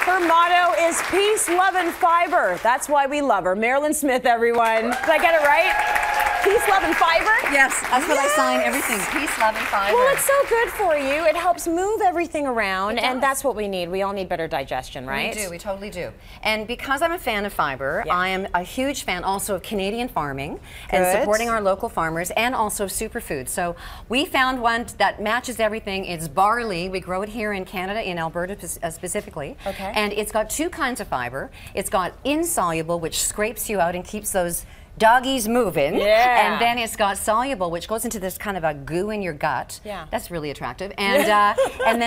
Her motto is peace, love, and fiber. That's why we love her. Marilyn Smith, everyone. Did I get it right? Peace, love, and fiber? Yes, that's what I sign everything. Peace, love, and fiber. Well, it's so good for you. It helps move everything around, and that's what we need. We all need better digestion, right? We do, we totally do. And because I'm a fan of fiber, I am a huge fan also of Canadian farming and supporting our local farmers, and also superfoods. So we found one that matches everything. It's barley. We grow it here in Canada, in Alberta specifically. Okay. And it's got two kinds of fiber. It's got insoluble, which scrapes you out and keeps those doggies moving. Yeah. And then it's got soluble, which goes into this kind of a goo in your gut. Yeah. That's really attractive. And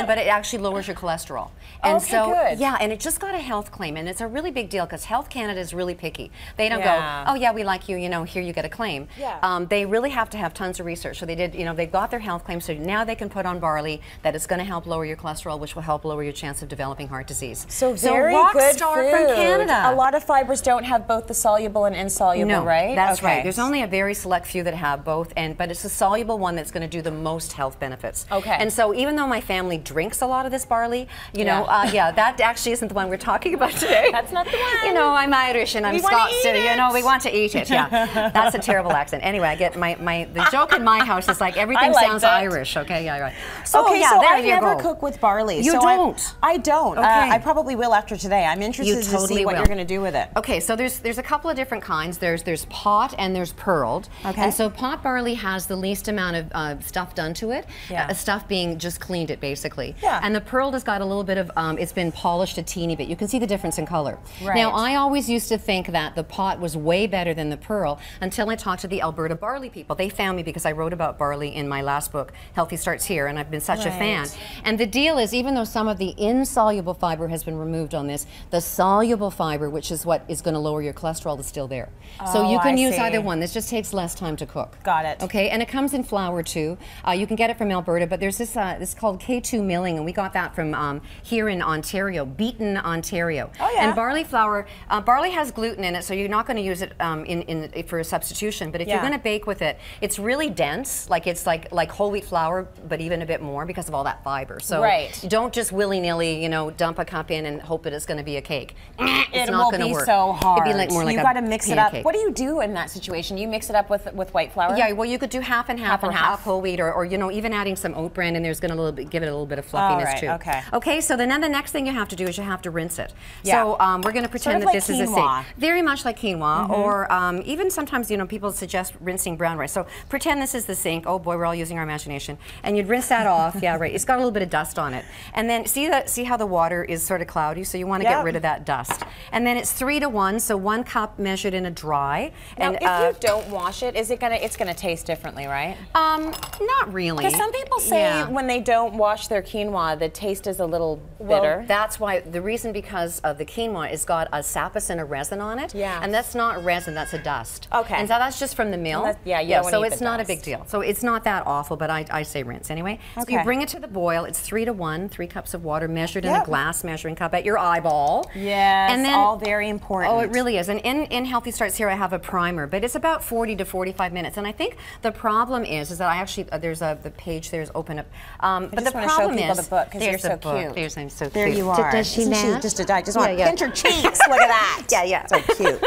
but it actually lowers your cholesterol. And okay, so good. yeah, and it just got a health claim, and it's a really big deal because Health Canada is really picky. They don't Yeah. go, oh yeah, we like you, you know, here you get a claim. Yeah. They really have to have tons of research. So they did, you know, they got their health claim, so now they can put on barley that it's going to help lower your cholesterol, which will help lower your chance of developing heart disease. So very rock good star food. from Canada. A lot of fibers don't have both the soluble and insoluble, right? That's right. There's only a very select few that have both, but it's the soluble one that's going to do the most health benefits. Okay. And so even though my family drinks a lot of this barley, you know, that actually isn't the one we're talking about today. That's not the one. You know, I'm Irish and I'm Scots, so you know, we want to eat it. Yeah. That's a terrible accent. Anyway, I get the joke in my house is like everything sounds Irish. Okay, yeah, right. So okay, yeah, so there I you never go. cook with barley. You so don't? I don't. Okay. I probably will after today. I'm interested You to totally see what will. you're going to do with it. Okay, so there's a couple of different kinds. There's pot and there's pearled. Okay. And so pot barley has the least amount of stuff done to it. Yeah. Stuff being just cleaned it basically. Yeah. And the pearled has got a little bit of it's been polished a teeny bit. You can see the difference in color. Right. Now I always used to think that the pot was way better than the pearl until I talked to the Alberta barley people. They found me because I wrote about barley in my last book, Healthy Starts Here, and I've been such a fan. And the deal is, even though some of the insoluble fiber has been removed on this, the soluble fiber, which is what is going to lower your cholesterol, is still there. So you can use either one. This just takes less time to cook. Got it. Okay, and it comes in flour too. You can get it from Alberta, but there's this this called K2 milling, and we got that from here in Ontario, Beaton, Ontario. Oh yeah. And barley flour, barley has gluten in it, so you're not going to use it for a substitution. But if you're going to bake with it, it's really dense, like it's like whole wheat flour, but even a bit more because of all that fiber. So you don't just willy-nilly, you know, dump a cup in and hope that it's going to be a cake. It's not going to work. It will be so hard. It'd be like more like you got to mix it up. pancake. What do you do in that situation? You mix it up with white flour? Yeah, well, you could do half and half, or half whole wheat, or you know, even adding some oat bran, and there's going to give it a little bit of fluffiness too. Okay. Okay. So then the next thing you have to do is you have to rinse it. So we're going to pretend that this is a sink. Very much like quinoa, or even sometimes, you know, people suggest rinsing brown rice. So pretend this is the sink. Oh boy, we're all using our imagination. And you'd rinse that off. Yeah, right. It's got a little bit of dust on it. And then see how the water is sort of cloudy. So you want to get rid of that dust. And then it's 3 to 1. So 1 cup measured in a dry. Now, if you don't wash it, it's gonna taste differently, right? Not really. Because some people say when they don't wash their quinoa, the taste is a little bitter. Well, that's why the reason, because of the quinoa, is got a sapis and a resin on it. Yeah. And that's not resin, that's a dust. Okay. And so that's just from the mill. Well, so it's not a big deal. So it's not that awful, but I say rinse anyway. So you bring it to the boil. It's 3 to 1, 3 cups of water measured in a glass measuring cup at your eyeball. Yes, and then, all very important. Oh, it really is. And in Healthy Starts Here, I have a primer, but it's about 40 to 45 minutes. And I think the problem is that I actually, there's the page there's open up. But the problem is, the book because you're so cute. There's I'm so there cute. you are. Does she match? I just want to pinch her cheeks. Look at that. Yeah. So cute.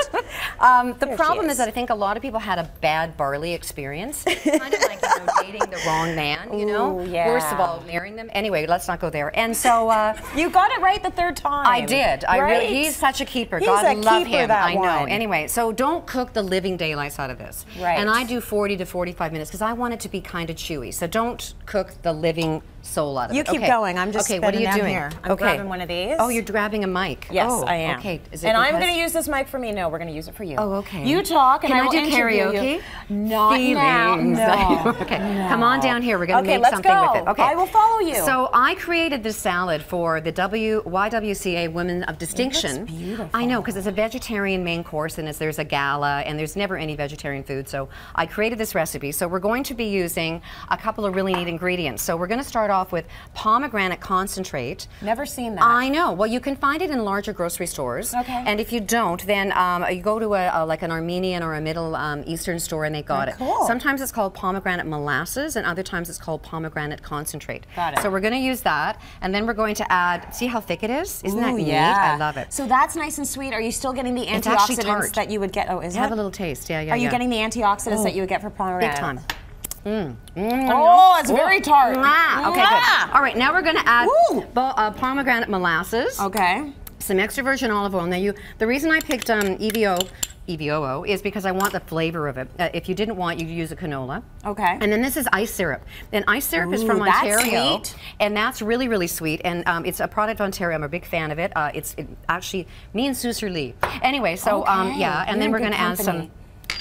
The problem is that I think a lot of people had a bad barley experience. Kind of like, you know, dating the wrong man, you know? Worst of all, marrying them. Anyway, let's not go there. And so you got it right the third time. I did. I really. He's such a keeper. He's God a love keeper, him. that I know. one. Anyway, so don't cook the living daylights out of this. Right. And I do 40 to 45 minutes because I want it to be kind of chewy. So don't cook the living soul out of it. You keep going. I'm just what are you doing here. I'm grabbing one of these. Oh, you're grabbing a mic. Yes, oh, I am. Okay. Is it and I'm going to use this mic for me. No, we're going to use it for you. Oh, okay. You talk, and Can I will do interview karaoke? You. Not now. No. Okay. No. Come on down here. We're going to make let's something go. with it. Okay. I will follow you. So I created this salad for the YWCA Women of Distinction. It looks beautiful. I know, because it's a vegetarian main course, and there's a gala, and there's never any vegetarian food. So I created this recipe. So we're going to be using a couple of really neat ingredients. So we're going to start off with pomegranate concentrate. Never seen that. I know. Well, you can find it in larger grocery stores. Okay. And if you don't, then you go to like an Armenian or a Middle Eastern store and they got it. Cool. Sometimes it's called pomegranate molasses and other times it's called pomegranate concentrate. Got it. So we're going to use that and then we're going to add, see how thick it is? Isn't that neat? Yeah. I love it. So that's nice and sweet. Are you still getting the antioxidants that you would get? Oh, is it? Have a little taste. Yeah, yeah, Are you getting the antioxidants that you would get for pomegranate? Big time. Oh, it's very tart. Okay, good. All right, now we're going to add pomegranate molasses. Okay. Some extra virgin olive oil. Now, the reason I picked EVOO is because I want the flavor of it. If you didn't want, you could use a canola. Okay. And then this is ice syrup. And ice syrup is from Ontario. Sweet. And that's really, really sweet. And it's a product of Ontario. I'm a big fan of it. It's actually me and Sue Lee. Anyway, so yeah, and then we're going to add some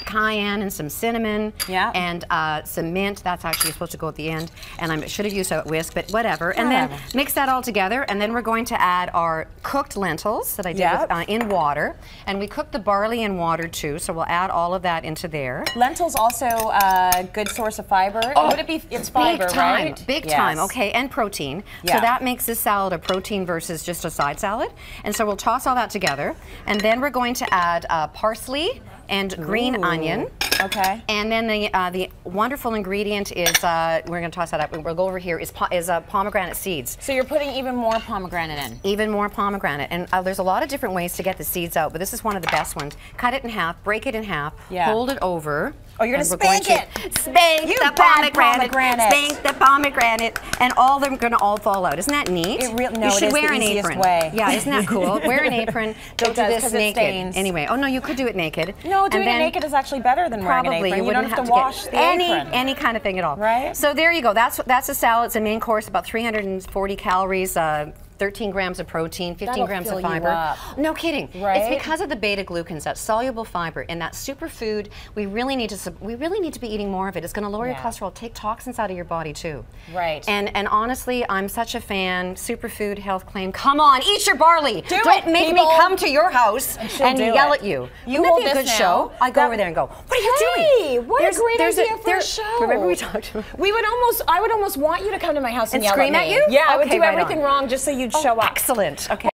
cayenne and some cinnamon and some mint. That's actually supposed to go at the end. And I should have used a whisk, but whatever. And then mix that all together. And then we're going to add our cooked lentils that I did with, in water. And we cooked the barley in water too. So we'll add all of that into there. Lentils also a good source of fiber. Would it be? It's fiber, right? Big time. Okay, and protein. So that makes this salad a protein versus just a side salad. And so we'll toss all that together. And then we're going to add parsley and green onion. Okay. And then the wonderful ingredient is, we're going to toss that up, we'll go over here, is pomegranate seeds. So you're putting even more pomegranate in? Even more pomegranate. And there's a lot of different ways to get the seeds out, but this is one of the best ones. Cut it in half, break it in half, hold it over. Oh, you're going to spank it! Spank the pomegranate! Spank the pomegranate! And all of them are going to all fall out. Isn't that neat? You should wear an apron. Yeah, isn't that cool? Wear an apron. Don't do this naked. Anyway. Oh no, you could do it naked. No, doing it naked is actually better than wearing an apron. You don't have to wash the apron. Any kind of thing at all. Right? So there you go. That's a salad. It's a main course, about 340 calories. 13 grams of protein, 15 grams of fiber. No kidding. Right? It's because of the beta glucans, that soluble fiber, and that superfood. We really need to be eating more of it. It's going to lower your cholesterol, take toxins out of your body too. Right. And honestly, I'm such a fan. Superfood health claim. Come on, eat your barley. Don't make me come to your house and yell at you. You hold this a good show. I go over there and go, what are you doing? What a great idea for a show. Remember we talked about I would almost want you to come to my house and yell scream at me. You? Yeah, I would do everything wrong just so you'd show up. Excellent. Okay.